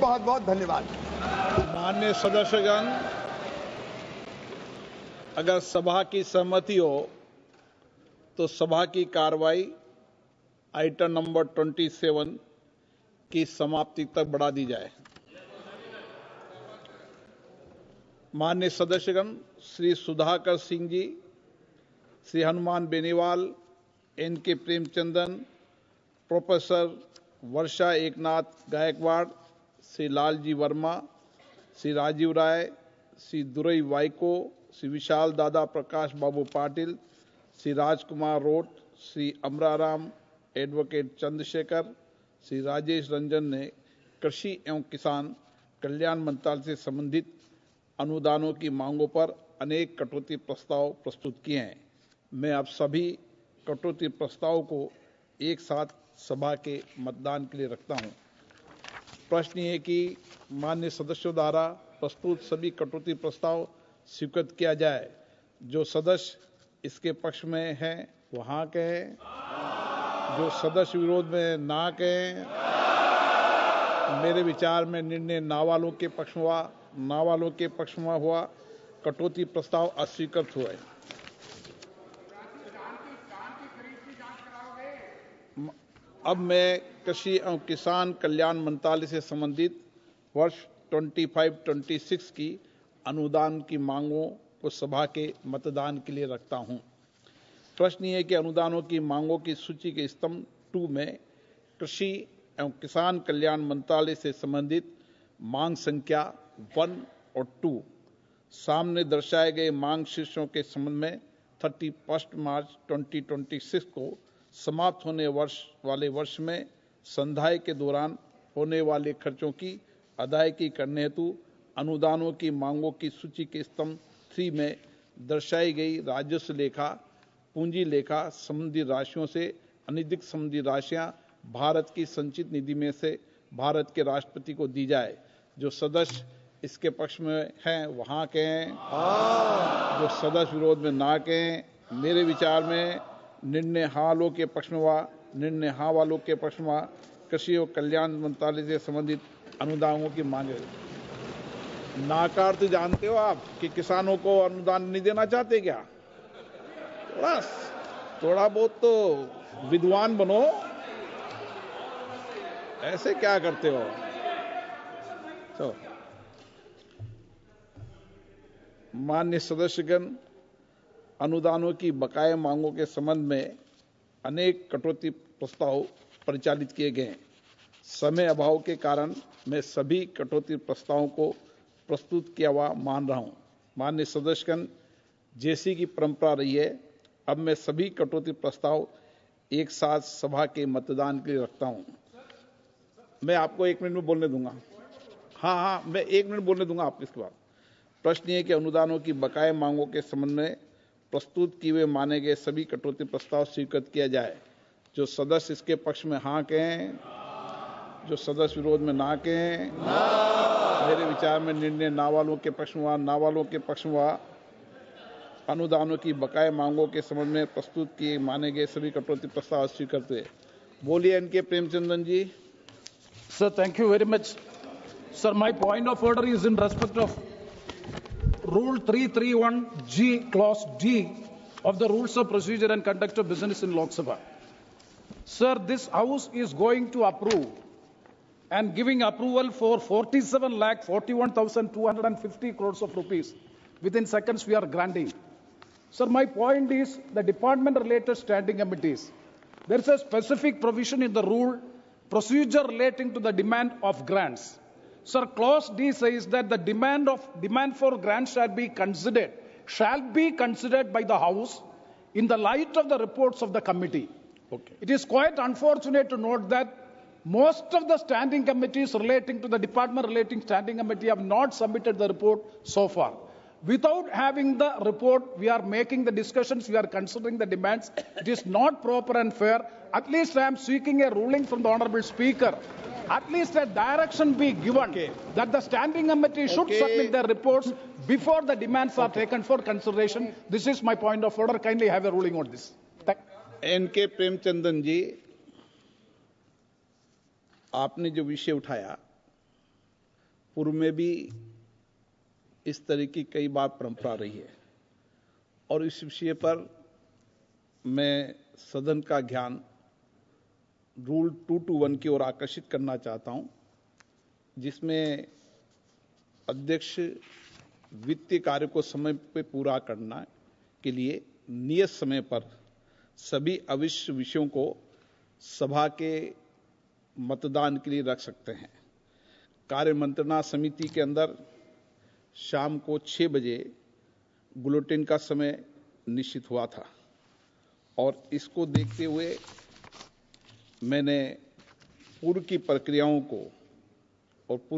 बहुत बहुत धन्यवाद। माननीय सदस्यगण, अगर सभा की सहमति हो तो सभा की कार्रवाई आइटम नंबर 27 की समाप्ति तक बढ़ा दी जाए। माननीय सदस्यगण, श्री सुधाकर सिंह जी, श्री हनुमान बेनीवाल, N.K. प्रेमचंदन, प्रोफेसर वर्षा एकनाथ गायकवाड़, श्री लालजी वर्मा, श्री राजीव राय, श्री दुरई वाइको, श्री विशाल दादा प्रकाश बाबू पाटिल, श्री राजकुमार रोट, श्री अमराराम, एडवोकेट चंद्रशेखर, श्री राजेश रंजन ने कृषि एवं किसान कल्याण मंत्रालय से संबंधित अनुदानों की मांगों पर अनेक कटौती प्रस्ताव प्रस्तुत किए हैं। मैं अब सभी कटौती प्रस्ताव को एक साथ सभा के मतदान के लिए रखता हूं। प्रश्न ये कि माननीय सदस्यों द्वारा प्रस्तुत सभी कटौती प्रस्ताव स्वीकृत किया जाए। जो सदस्य इसके पक्ष में हैं वो हाँ कहें, जो सदस्य विरोध में ना कहें। मेरे विचार में निर्णय ना वालों के पक्ष में हुआ। कटौती प्रस्ताव अस्वीकृत हुए। अब मैं कृषि एवं किसान कल्याण मंत्रालय से संबंधित वर्ष 25-26 की अनुदान की मांगों को सभा के मतदान के लिए रखता हूं। प्रश्न ये है कि अनुदानों की मांगों की सूची के स्तंभ 2 में कृषि एवं किसान कल्याण मंत्रालय से संबंधित मांग संख्या 1 और 2 सामने दर्शाए गए मांग शीर्षों के संबंध में 31 मार्च 2026 को समाप्त होने वाले वर्ष में संधाई के दौरान होने वाले खर्चों की अदायगी करने हेतु अनुदानों की मांगों की सूची के स्तंभ 3 में दर्शाई गई राजस्व लेखा, पूंजी लेखा संबंधी राशियों से अनधिक संबंधी राशियां भारत की संचित निधि में से भारत के राष्ट्रपति को दी जाए। जो सदस्य इसके पक्ष में हैं वहां कहें, जो सदस्य विरोध में ना कहें। मेरे विचार में निर्णय हाँ वालों के पक्ष में हुआ, निर्णय हाँ वालों के पक्ष में हुआ। कृषि और कल्याण मंत्रालय से संबंधित अनुदानों की मांगे। नाकार तो जानते हो आप कि किसानों को अनुदान नहीं देना चाहते क्या? थोड़ा बहुत तो विद्वान बनो, ऐसे क्या करते हो? तो माननीय सदस्यगण, अनुदानों की बकाया मांगों के संबंध में अनेक कटौती प्रस्ताव परिचालित किए गए। समय अभाव के कारण मैं सभी कटौती प्रस्तावों को प्रस्तुत किया हुआ मान रहा हूं। माननीय सदस्यगण, जैसी की परंपरा रही है, अब मैं सभी कटौती प्रस्ताव एक साथ सभा के मतदान के लिए रखता हूं। मैं आपको 1 मिनट में बोलने दूंगा। हाँ, मैं 1 मिनट बोलने दूंगा आपको इसके बाद। प्रश्न ये कि अनुदानों की बकाया मांगों के संबंध में प्रस्तुत किए हुए माने गए सभी कटौती प्रस्ताव स्वीकृत किया जाए। जो सदस्य इसके पक्ष में हाँ कहें, जो सदस्य विरोध में ना कहें। मेरे विचार में निर्णय ना वालों के पक्ष में हुआ, ना वालों के पक्ष में हुआ। अनुदानों की बकाया मांगों के संबंध में प्रस्तुत किए माने गए सभी कटौती प्रस्ताव स्वीकृत हुए। बोलिए N.K. Premachandran ji. Sir, thank you very much. Sir, my point of order is in respect of Rule 331G, Clause D of the Rules of Procedure and Conduct of Business in Lok Sabha. Sir, this House is going to approve and giving approval for 47,41,250 crores of rupees. Within seconds, we are granting. Sir, my point is the department-related standing committees. There is a specific provision in the rule procedure relating to the demand of grants. Sir, Clause D says that the demand for grants shall be considered by the House in the light of the reports of the committee. Okay. It is quite unfortunate to note that most of the standing committees relating to the department relating standing committee have not submitted the report so far. Without having the report, we are making the discussions, we are considering the demands. It is not proper and fair. At least I am seeking a ruling from the Honorable Speaker. At least a direction be given that the standing committee should submit their reports before the demands are taken for consideration. This is my point of order. Kindly have a ruling on this. N.K. Premachandran जी, आपने जो विषय उठाया पूर्व में भी इस तरह की कई बार परंपरा रही है और इस विषय पर मैं सदन का ध्यान रूल 221 की ओर आकर्षित करना चाहता हूं, जिसमें अध्यक्ष वित्तीय कार्य को समय पर पूरा करना के लिए नियत समय पर सभी अविश्य विषयों को सभा के मतदान के लिए रख सकते हैं। कार्य मंत्रणा समिति के अंदर शाम को 6 बजे बुलेटिन का समय निश्चित हुआ था और इसको देखते हुए मैंने पूर्व की प्रक्रियाओं को और